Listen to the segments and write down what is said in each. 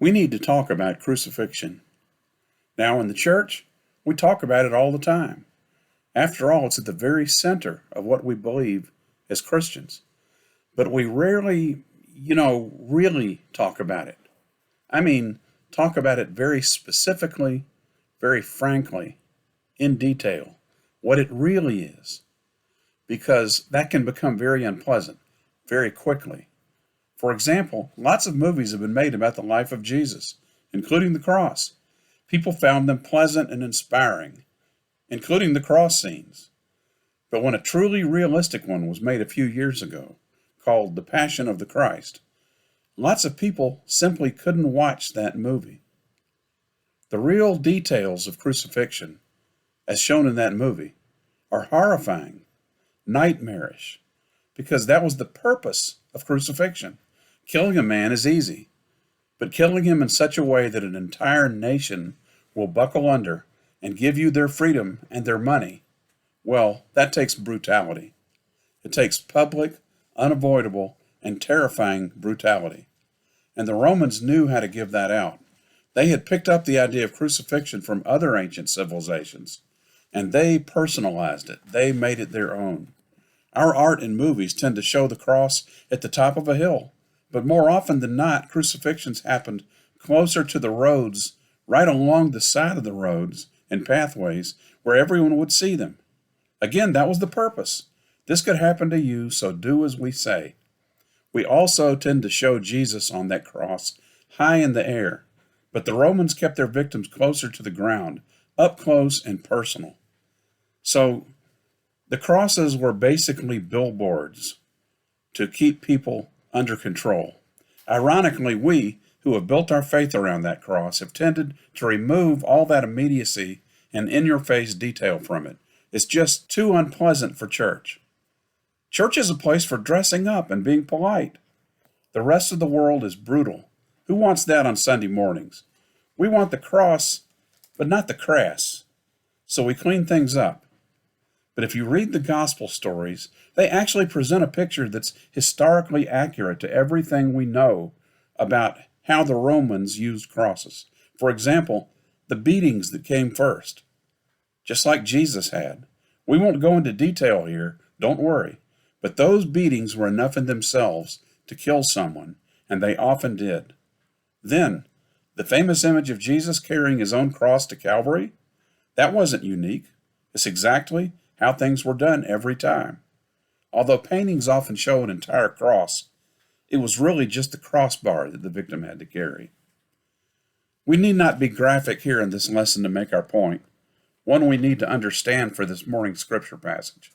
We need to talk about crucifixion. Now, in the church, we talk about it all the time. After all, it's at the very center of what we believe as Christians. But we rarely, really talk about it. I mean, talk about it very specifically, very frankly, in detail, what it really is, because that can become very unpleasant very quickly. For example, lots of movies have been made about the life of Jesus, including the cross. People found them pleasant and inspiring, including the cross scenes. But when a truly realistic one was made a few years ago, called The Passion of the Christ, lots of people simply couldn't watch that movie. The real details of crucifixion, as shown in that movie, are horrifying, nightmarish, because that was the purpose of crucifixion. Killing a man is easy, but killing him in such a way that an entire nation will buckle under and give you their freedom and their money, well, that takes brutality. It takes public, unavoidable, and terrifying brutality. And the Romans knew how to give that out. They had picked up the idea of crucifixion from other ancient civilizations, and they personalized it. They made it their own. Our art and movies tend to show the cross at the top of a hill, but more often than not, crucifixions happened closer to the roads, right along the side of the roads and pathways where everyone would see them. Again, that was the purpose. This could happen to you, so do as we say. We also tend to show Jesus on that cross high in the air, but the Romans kept their victims closer to the ground, up close and personal. So the crosses were basically billboards to keep people under control. Ironically, we, who have built our faith around that cross, have tended to remove all that immediacy and in-your-face detail from it. It's just too unpleasant for church. Church is a place for dressing up and being polite. The rest of the world is brutal. Who wants that on Sunday mornings? We want the cross, but not the crass. So we clean things up. But if you read the gospel stories, they actually present a picture that's historically accurate to everything we know about how the Romans used crosses. For example, the beatings that came first, just like Jesus had. We won't go into detail here, don't worry. But those beatings were enough in themselves to kill someone, and they often did. Then, the famous image of Jesus carrying his own cross to Calvary, that wasn't unique. It's exactly how things were done every time. Although paintings often show an entire cross, it was really just the crossbar that the victim had to carry. We need not be graphic here in this lesson to make our point, one we need to understand for this morning's scripture passage.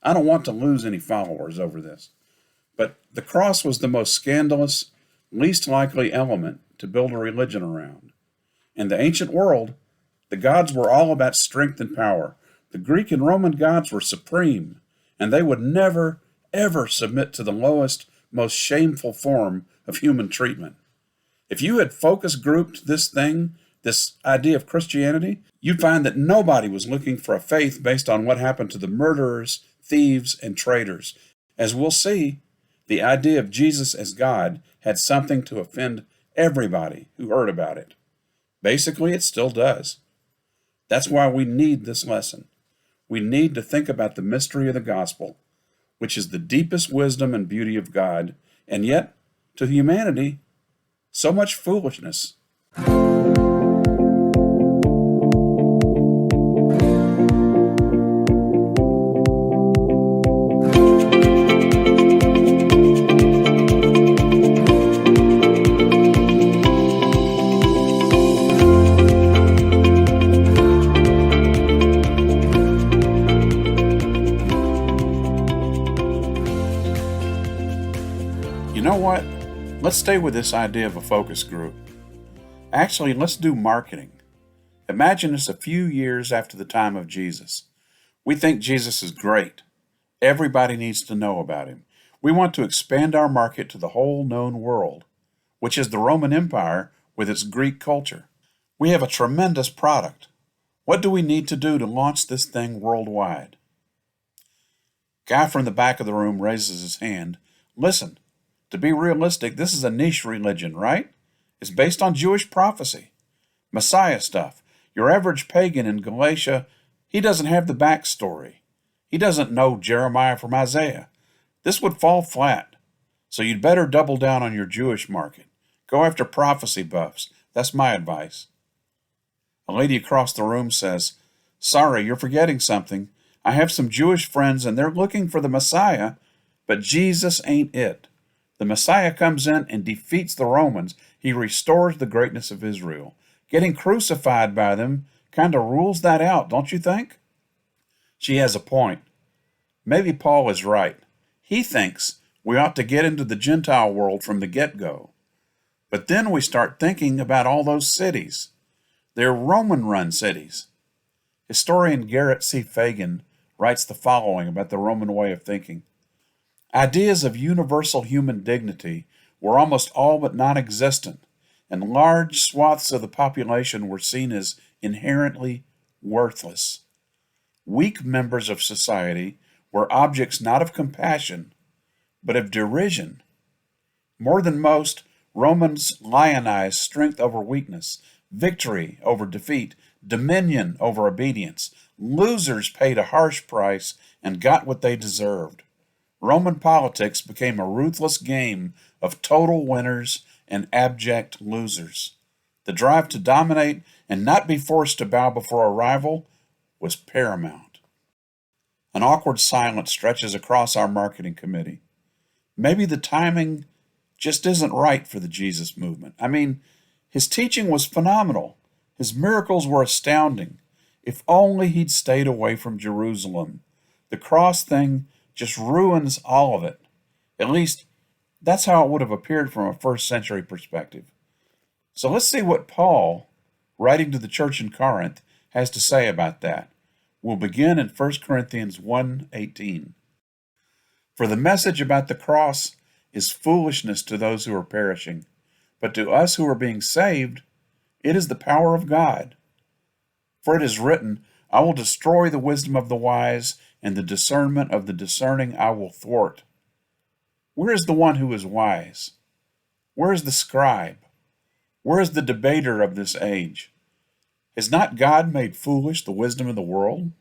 I don't want to lose any followers over this, but the cross was the most scandalous, least likely element to build a religion around. In the ancient world, the gods were all about strength and power. The Greek and Roman gods were supreme, and they would never, ever submit to the lowest, most shameful form of human treatment. If you had focus grouped this idea of Christianity, you'd find that nobody was looking for a faith based on what happened to the murderers, thieves, and traitors. As we'll see, the idea of Jesus as God had something to offend everybody who heard about it. Basically, it still does. That's why we need this lesson. We need to think about the mystery of the gospel, which is the deepest wisdom and beauty of God, and yet, to humanity, so much foolishness. You know what? Let's stay with this idea of a focus group. Actually, let's do marketing. Imagine us a few years after the time of Jesus. We think Jesus is great. Everybody needs to know about him. We want to expand our market to the whole known world, which is the Roman Empire with its Greek culture. We have a tremendous product. What do we need to do to launch this thing worldwide? Guy from the back of the room raises his hand. Listen, to be realistic, this is a niche religion, right? It's based on Jewish prophecy, Messiah stuff. Your average pagan in Galatia, he doesn't have the backstory. He doesn't know Jeremiah from Isaiah. This would fall flat. So you'd better double down on your Jewish market. Go after prophecy buffs. That's my advice. A lady across the room says, "Sorry, you're forgetting something. I have some Jewish friends and they're looking for the Messiah, but Jesus ain't it. The Messiah comes in and defeats the Romans. He restores the greatness of Israel. Getting crucified by them kind of rules that out, don't you think?" She has a point. Maybe Paul is right. He thinks we ought to get into the Gentile world from the get-go. But then we start thinking about all those cities. They're Roman-run cities. Historian Garrett C. Fagan writes the following about the Roman way of thinking. Ideas of universal human dignity were almost all but non-existent, and large swaths of the population were seen as inherently worthless. Weak members of society were objects not of compassion, but of derision. More than most, Romans lionized strength over weakness, victory over defeat, dominion over obedience. Losers paid a harsh price and got what they deserved. Roman politics became a ruthless game of total winners and abject losers. The drive to dominate and not be forced to bow before a rival was paramount. An awkward silence stretches across our marketing committee. Maybe the timing just isn't right for the Jesus movement. I mean, his teaching was phenomenal. His miracles were astounding. If only he'd stayed away from Jerusalem. The cross thing just ruins all of it. At least, that's how it would have appeared from a first century perspective. So let's see what Paul, writing to the church in Corinth, has to say about that. We'll begin in 1 Corinthians 1:18. For the message about the cross is foolishness to those who are perishing, but to us who are being saved, it is the power of God. For it is written, I will destroy the wisdom of the wise, and the discernment of the discerning I will thwart. Where is the one who is wise? Where is the scribe? Where is the debater of this age? Has not God made foolish the wisdom of the world?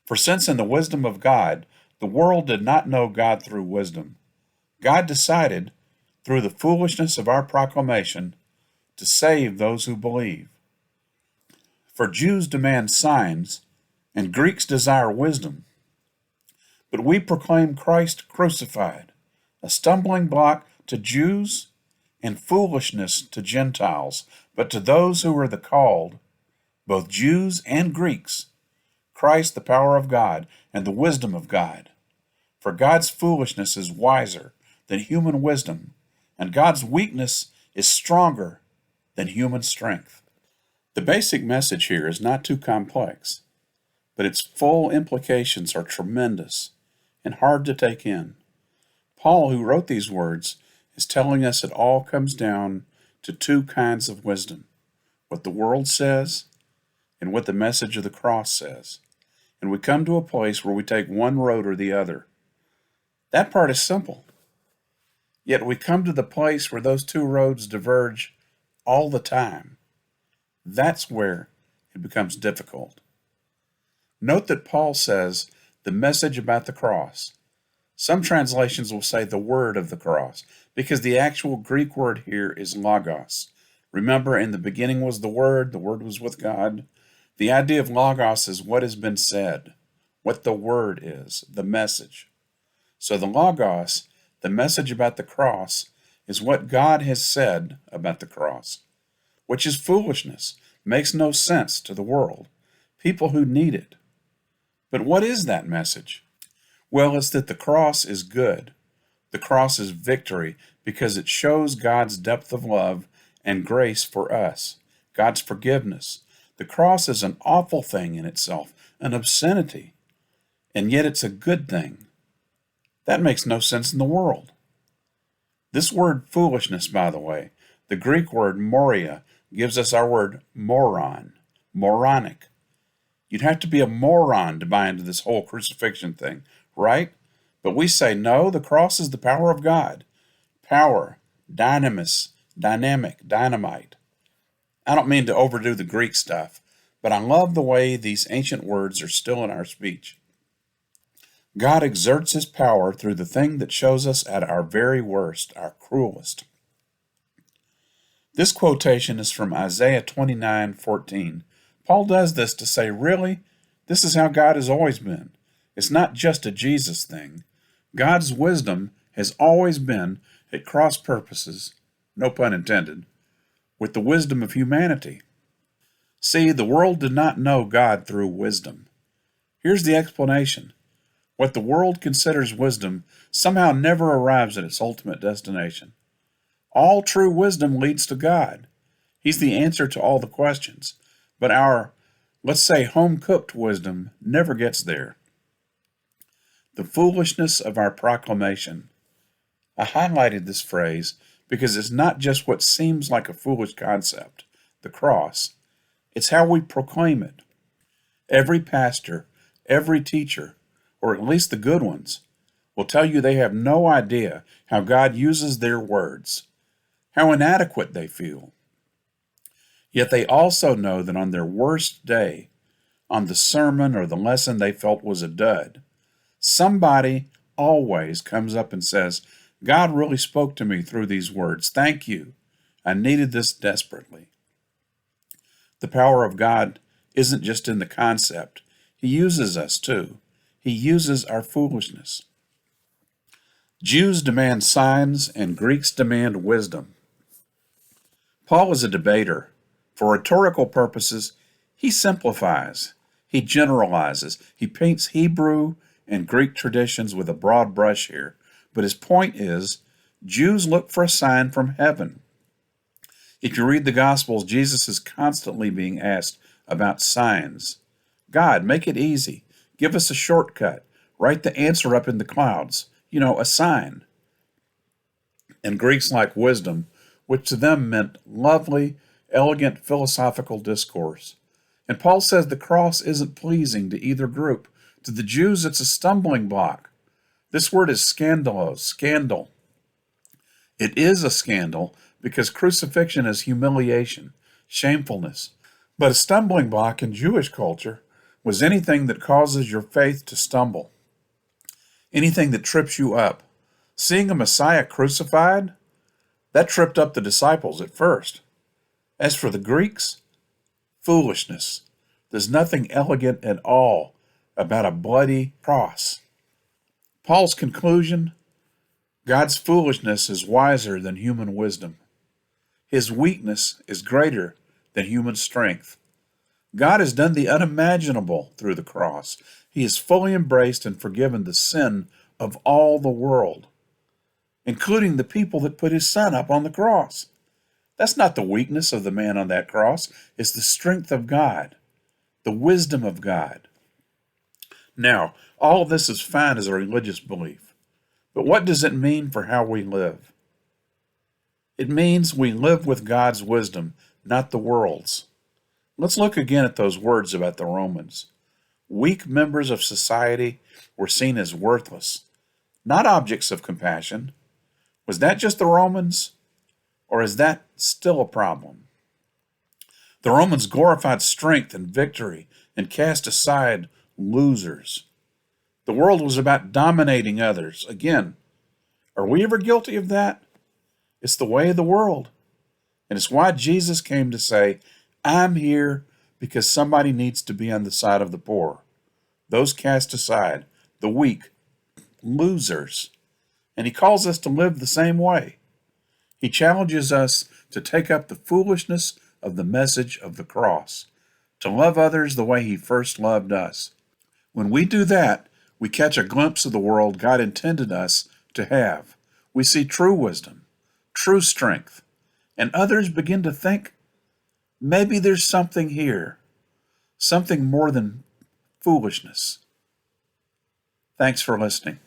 For since in the wisdom of God, the world did not know God through wisdom, God decided, through the foolishness of our proclamation, to save those who believe. For Jews demand signs, and Greeks desire wisdom. But we proclaim Christ crucified, a stumbling block to Jews and foolishness to Gentiles. But to those who are the called, both Jews and Greeks, Christ the power of God and the wisdom of God. For God's foolishness is wiser than human wisdom, and God's weakness is stronger than human strength. The basic message here is not too complex, but its full implications are tremendous and hard to take in. Paul, who wrote these words, is telling us it all comes down to two kinds of wisdom, what the world says and what the message of the cross says. And we come to a place where we take one road or the other. That part is simple. Yet we come to the place where those two roads diverge all the time. That's where it becomes difficult. Note that Paul says the message about the cross. Some translations will say the word of the cross, because the actual Greek word here is logos. Remember, in the beginning was the Word was with God. The idea of logos is what has been said, what the word is, the message. So the logos, the message about the cross, is what God has said about the cross, which is foolishness, makes no sense to the world, people who need it. But what is that message? Well, it's that the cross is good. The cross is victory because it shows God's depth of love and grace for us, God's forgiveness. The cross is an awful thing in itself, an obscenity, and yet it's a good thing. That makes no sense in the world. This word foolishness, by the way, the Greek word moria, gives us our word moron, moronic. You'd have to be a moron to buy into this whole crucifixion thing, right? But we say, no, the cross is the power of God. Power, dynamis, dynamite. I don't mean to overdo the Greek stuff, but I love the way these ancient words are still in our speech. God exerts his power through the thing that shows us at our very worst, our cruelest. This quotation is from Isaiah 29:14. Paul does this to say, really, this is how God has always been. It's not just a Jesus thing. God's wisdom has always been at cross purposes, no pun intended, with the wisdom of humanity. See, the world did not know God through wisdom. Here's the explanation. What the world considers wisdom somehow never arrives at its ultimate destination. All true wisdom leads to God. He's the answer to all the questions. But our, let's say, home-cooked wisdom never gets there. The foolishness of our proclamation. I highlighted this phrase because it's not just what seems like a foolish concept, the cross. It's how we proclaim it. Every pastor, every teacher, or at least the good ones, will tell you they have no idea how God uses their words, how inadequate they feel. Yet they also know that on their worst day, on the sermon or the lesson they felt was a dud, somebody always comes up and says, God really spoke to me through these words. Thank you. I needed this desperately. The power of God isn't just in the concept. He uses us too. He uses our foolishness. Jews demand signs and Greeks demand wisdom. Paul is a debater. For rhetorical purposes, he simplifies, he generalizes, he paints Hebrew and Greek traditions with a broad brush here. But his point is, Jews look for a sign from heaven. If you read the Gospels, Jesus is constantly being asked about signs. God, make it easy. Give us a shortcut. Write the answer up in the clouds. A sign. And Greeks like wisdom, which to them meant lovely, elegant philosophical discourse. And Paul says the cross isn't pleasing to either group. To the Jews, it's a stumbling block. This word is scandalos, scandal. It is a scandal because crucifixion is humiliation, shamefulness. But a stumbling block in Jewish culture was anything that causes your faith to stumble, anything that trips you up. Seeing a Messiah crucified, that tripped up the disciples at first. As for the Greeks, foolishness. There's nothing elegant at all about a bloody cross. Paul's conclusion, God's foolishness is wiser than human wisdom. His weakness is greater than human strength. God has done the unimaginable through the cross. He has fully embraced and forgiven the sin of all the world, including the people that put his son up on the cross. That's not the weakness of the man on that cross. It's the strength of God, the wisdom of God. Now, all of this is fine as a religious belief. But what does it mean for how we live? It means we live with God's wisdom, not the world's. Let's look again at those words about the Romans. Weak members of society were seen as worthless, not objects of compassion. Was that just the Romans? Or is that still a problem? The Romans glorified strength and victory and cast aside losers. The world was about dominating others. Again, are we ever guilty of that? It's the way of the world. And it's why Jesus came to say, I'm here because somebody needs to be on the side of the poor, those cast aside, the weak, losers. And he calls us to live the same way. He challenges us to take up the foolishness of the message of the cross, to love others the way he first loved us. When we do that, we catch a glimpse of the world God intended us to have. We see true wisdom, true strength, and others begin to think, maybe there's something here, something more than foolishness. Thanks for listening.